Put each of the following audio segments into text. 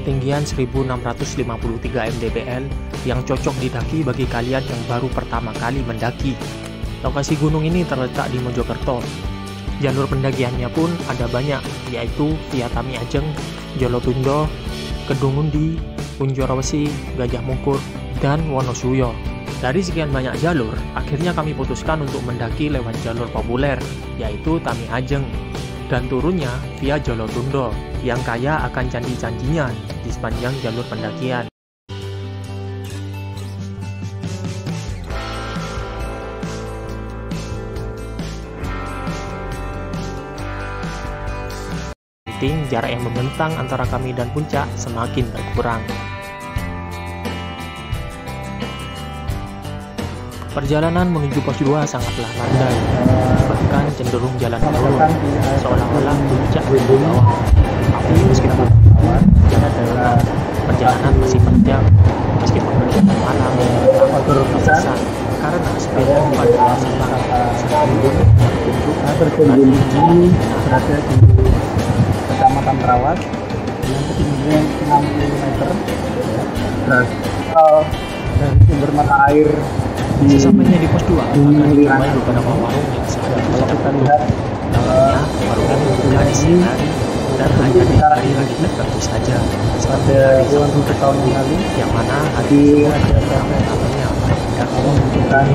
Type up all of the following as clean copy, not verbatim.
ketinggian 1653 mdpl yang cocok didaki bagi kalian yang baru pertama kali mendaki. Lokasi gunung ini terletak di Mojokerto. Jalur pendakiannya pun ada banyak, yaitu via Tami Ajeng, Jolotundo, Kedungundi, Unjorawesi, Gajah Mungkur, dan Wonosuyo. Dari sekian banyak jalur, akhirnya kami putuskan untuk mendaki lewat jalur populer, yaitu Tami Ajeng, dan turunnya via Jolotundo, yang kaya akan candi-candinya di sepanjang jalur pendakian. Jarak yang membentang antara kami dan puncak semakin berkurang. Perjalanan menuju pos 2 sangatlah landai, bahkan cenderung jalan menurun, seolah-olah puncak di bawah. Tapi meskipun jalan darurat, perjalanan masih panjang, meskipun perjalanan malam tak selesai, karena sepeda pada sebelum berkunjung berada di Kecamatan Trawas yang ketinggian 60 meter. Berasal dari sumber mata air. Sesampainya di pos 2 akan dijumpai beberapa warung yang sedang lihat dalamnya warung ini buka di siang hari dan hanya di hari-hari tertentu saja, seperti hari Sabtu tahun lalu yang mana hari namanya menunjukkan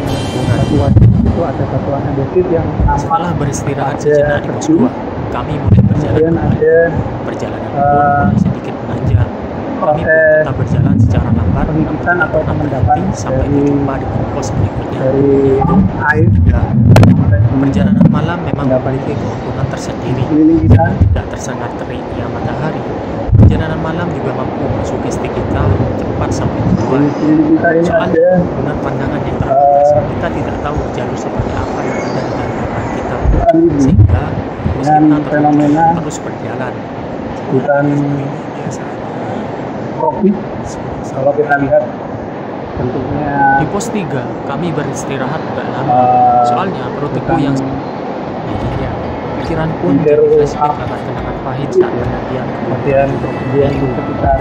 batuan itu ada batuan andesit yang setelah beristirahat sejenak di pos 2, kami mulai berjalan kembali. Perjalanan pun mulai sedikit menanjak. Kami pun tetap berjalan secara lambat, pendidikan atau pengendapan sampai berjumpa dengan pos berikutnya, yaitu air. Perjalanan malam memang memiliki keuntungan tersendiri. Tidak tersengat teriknya matahari, perjalanan malam juga mampu mensugesti kita cepat sampai tujuan. Soalnya dengan pandangan yang terbatas, kita tidak tahu jalur seperti apa yang ada di depan kita, sehingga kita terus berjalan. Bukan profit kalau kita lihat bentuknya. Di pos 3 kami beristirahat agak lama, soalnya perutku yang pikiran pun flashback akan kenangan pahit saat pendakian. Kemudian sekitar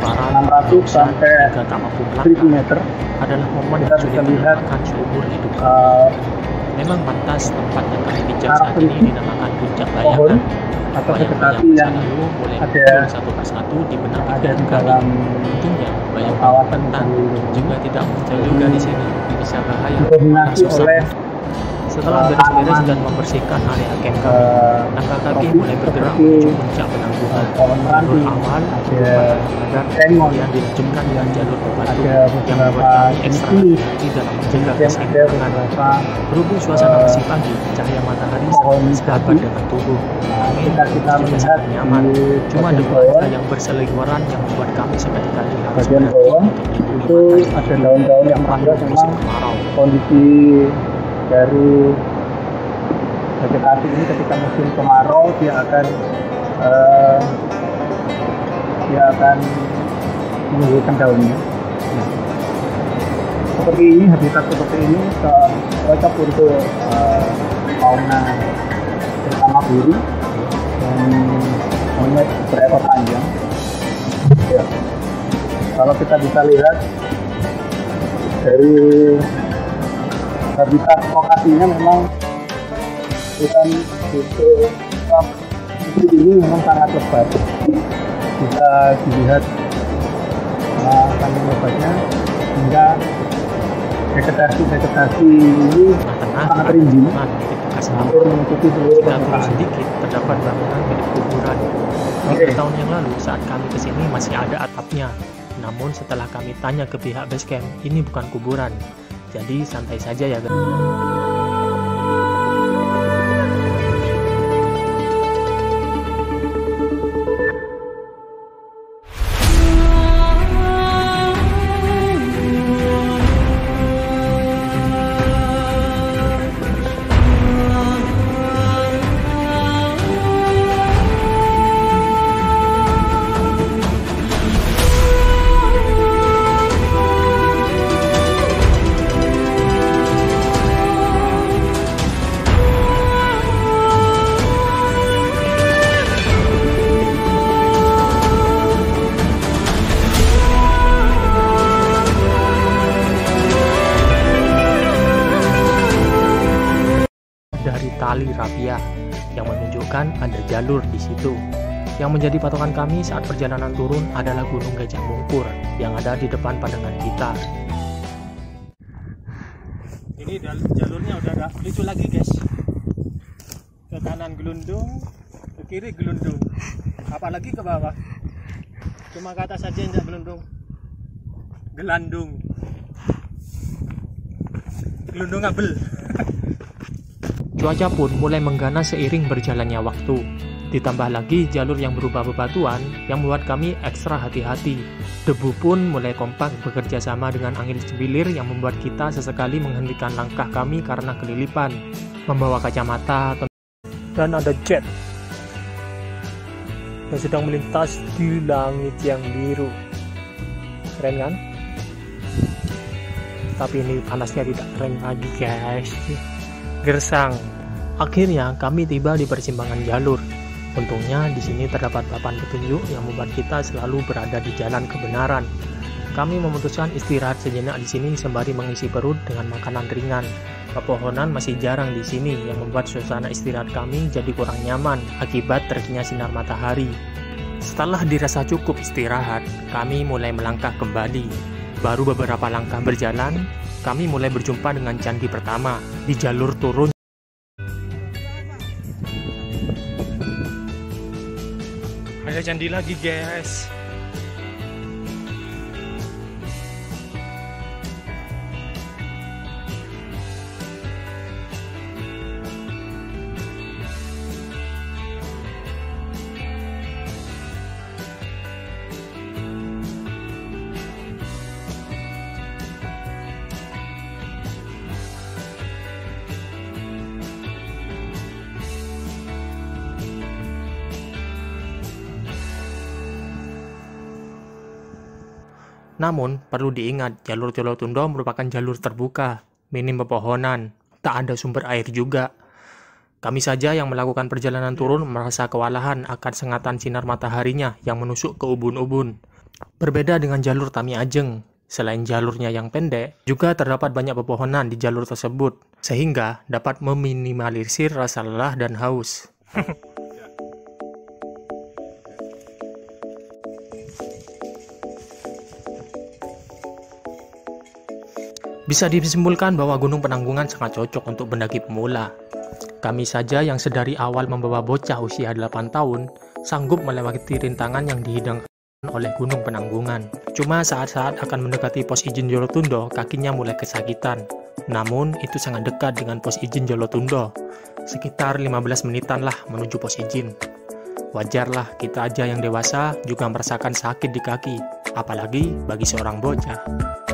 600 sampai 1000 meter adalah momen yang sulit dilupakan seumur hidup. Memang pantas tempat yang kami pijak saat ini dinamakan Puncak Bayangan. Atau vegetasi yang ada satu persatu di benak pikiran kami. Tentunya bayang pentan juga tidak muncul juga di sini. Bisa bahaya karena susah. Setelah beres-beres dan membersihkan area camp kami, langkah kaki mulai bergerak menuju puncak penanggungan. Jalur awal agar kemudian dilanjutkan dengan jalur berbatu yang membuat kami ekstra hati dalam menjaga keseimbangan. Berhubung suasana masih pagi, cahaya matahari sangat sedapat dengan tubuh. Angin juga sangat nyaman. Cuma debu yang berseliweran yang membuat kami seketika harus berhenti untuk itu ada daun-daun yang merangkak. Memang kondisi dari vegetasi ini ketika musim kemarau dia akan mengumpulkan daunnya. Seperti ini, habitat seperti ini cocok untuk fauna terutama burung dan monyet berekor panjang. Ya. Kalau kita bisa lihat dari habitat lokasinya memang hutan ini memang sangat lebat. Bisa dilihat kandung lebatnya hingga vegetasi ini sangat rinci, hampir menutupi seluruh permukaan. Sedikit terdapat bangunan milik kuburan. Beberapa tahun yang lalu saat kami kesini masih ada atapnya. Namun setelah kami tanya ke pihak base camp, ini bukan kuburan. Jadi santai saja ya guys. tali rafia yang menunjukkan ada jalur di situ. Yang menjadi patokan kami saat perjalanan turun adalah Gunung Gajah Mungkur yang ada di depan pandangan kita. Ini jalurnya udah agak lucu lagi guys. Ke kanan gelundung, ke kiri gelundung, apalagi ke bawah. Cuma ke atas saja yang tidak gelundung. Gelandung. Gelundung ngabel. Cuaca pun mulai mengganas seiring berjalannya waktu. Ditambah lagi jalur yang berupa bebatuan yang membuat kami ekstra hati-hati. Debu pun mulai kompak bekerja sama dengan angin sebilir yang membuat kita sesekali menghentikan langkah kami karena kelilipan. Membawa kacamata dan ada jet yang sedang melintas di langit yang biru. Keren kan? Tapi ini panasnya tidak keren lagi guys. Gersang. Akhirnya kami tiba di persimpangan jalur. Untungnya di sini terdapat papan petunjuk yang membuat kita selalu berada di jalan kebenaran. Kami memutuskan istirahat sejenak di sini sembari mengisi perut dengan makanan ringan. Pepohonan masih jarang di sini yang membuat suasana istirahat kami jadi kurang nyaman akibat teriknya sinar matahari. Setelah dirasa cukup istirahat, kami mulai melangkah kembali. Baru beberapa langkah berjalan, kami mulai berjumpa dengan candi pertama di jalur turun. Ada candi lagi guys. Namun, perlu diingat, jalur Jolotundo merupakan jalur terbuka, minim pepohonan, tak ada sumber air juga. Kami saja yang melakukan perjalanan turun merasa kewalahan akan sengatan sinar mataharinya yang menusuk ke ubun-ubun. Berbeda dengan jalur Tami Ajeng, selain jalurnya yang pendek, juga terdapat banyak pepohonan di jalur tersebut, sehingga dapat meminimalisir rasa lelah dan haus. Bisa disimpulkan bahwa Gunung Penanggungan sangat cocok untuk pendaki pemula. Kami saja yang sedari awal membawa bocah usia 8 tahun, sanggup melewati rintangan yang dihidangkan oleh Gunung Penanggungan. Cuma saat-saat akan mendekati pos izin Jolotundo, kakinya mulai kesakitan. Namun, itu sangat dekat dengan pos izin Jolotundo. Sekitar 15 menitan lah menuju pos izin. Wajarlah, kita aja yang dewasa juga merasakan sakit di kaki, apalagi bagi seorang bocah.